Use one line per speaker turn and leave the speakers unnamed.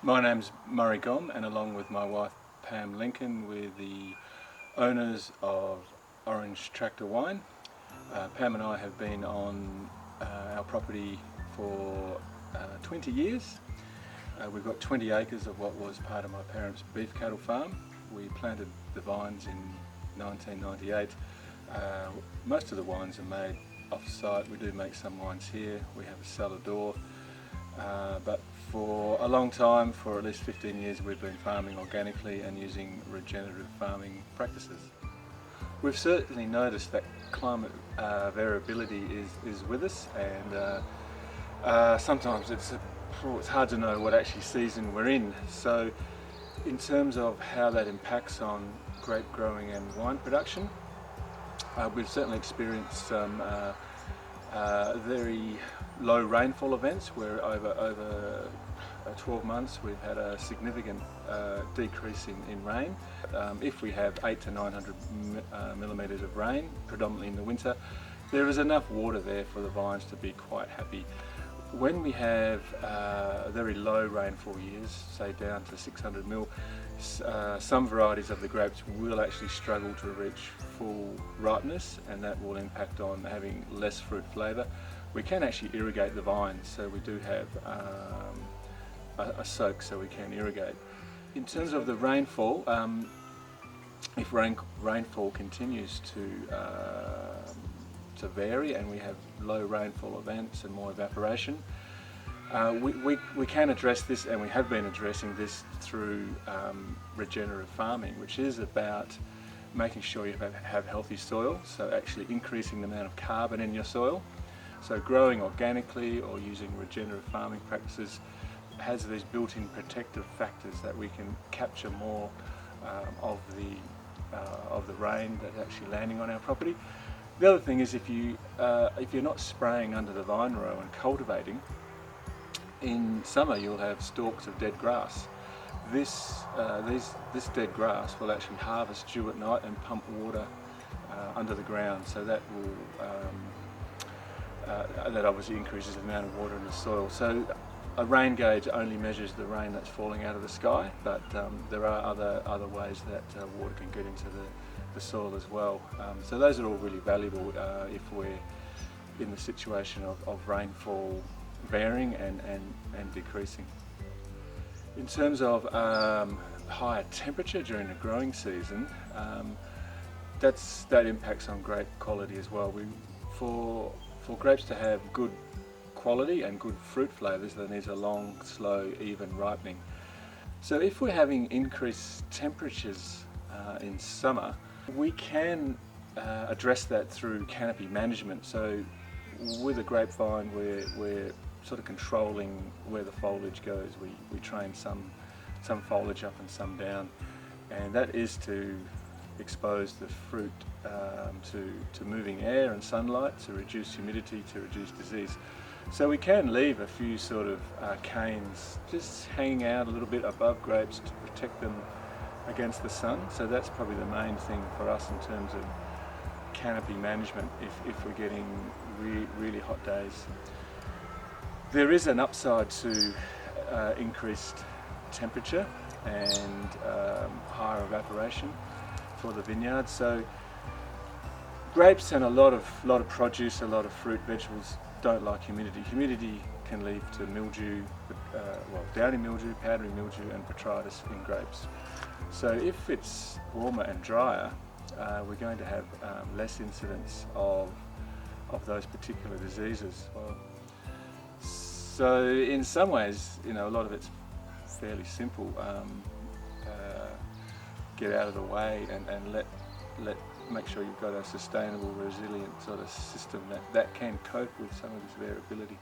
My name's Murray Gomm, and along with my wife Pam Lincoln, we're the owners of Oranje Tractor Wine. Pam and I have been on our property for 20 years. We've got 20 acres of what was part of my parents' beef cattle farm. We planted the vines in 1998. Most of the wines are made off-site. We do make some wines here. We have a cellar door. But for a long time, for at least 15 years, we've been farming organically and using regenerative farming practices. We've certainly noticed that climate variability is with us, and sometimes it's hard to know what actually season we're in. So in terms of how that impacts on grape growing and wine production, we've certainly experienced some very low rainfall events where over 12 months we've had a significant decrease in rain. If we have 800 to 900 millimetres of rain, predominantly in the winter, there is enough water there for the vines to be quite happy. When we have very low rainfall years, say down to 600 mil, some varieties of the grapes will actually struggle to reach full ripeness, and that will impact on having less fruit flavour. We can actually irrigate the vines, so we do have a soak so we can irrigate. In terms of the rainfall, if rainfall continues to vary and we have low rainfall events and more evaporation, we can address this, and we have been addressing this through regenerative farming, which is about making sure you have healthy soil, so actually increasing the amount of carbon in your soil. So growing organically or using regenerative farming practices has these built-in protective factors that we can capture more of the rain that's actually landing on our property. The other thing is if you're not spraying under the vine row and cultivating, in summer you'll have stalks of dead grass. This dead grass will actually harvest dew at night and pump water under the ground, so that will that obviously increases the amount of water in the soil. So a rain gauge only measures the rain that's falling out of the sky, but there are other ways that water can get into the soil as well. So those are all really valuable if we're in the situation of rainfall varying and decreasing. In terms of higher temperature during the growing season, that impacts on grape quality as well. For grapes to have good quality and good fruit flavours, there needs a long, slow, even ripening. So if we're having increased temperatures in summer, we can address that through canopy management. So with a grapevine, we're sort of controlling where the foliage goes. We train some foliage up and some down, and that is to expose the fruit to moving air and sunlight, to reduce humidity, to reduce disease. So we can leave a few sort of canes just hanging out a little bit above grapes to protect them against the sun. So that's probably the main thing for us in terms of canopy management if we're getting really hot days. There is an upside to increased temperature and higher evaporation for the vineyard. So grapes and a lot of produce, a lot of fruit, vegetables don't like humidity. Humidity can lead to mildew, downy mildew, powdery mildew and botrytis in grapes. So if it's warmer and drier, we're going to have less incidence of those particular diseases. So in some ways, a lot of it's fairly simple. Get out of the way and make sure you've got a sustainable, resilient sort of system that can cope with some of this variability.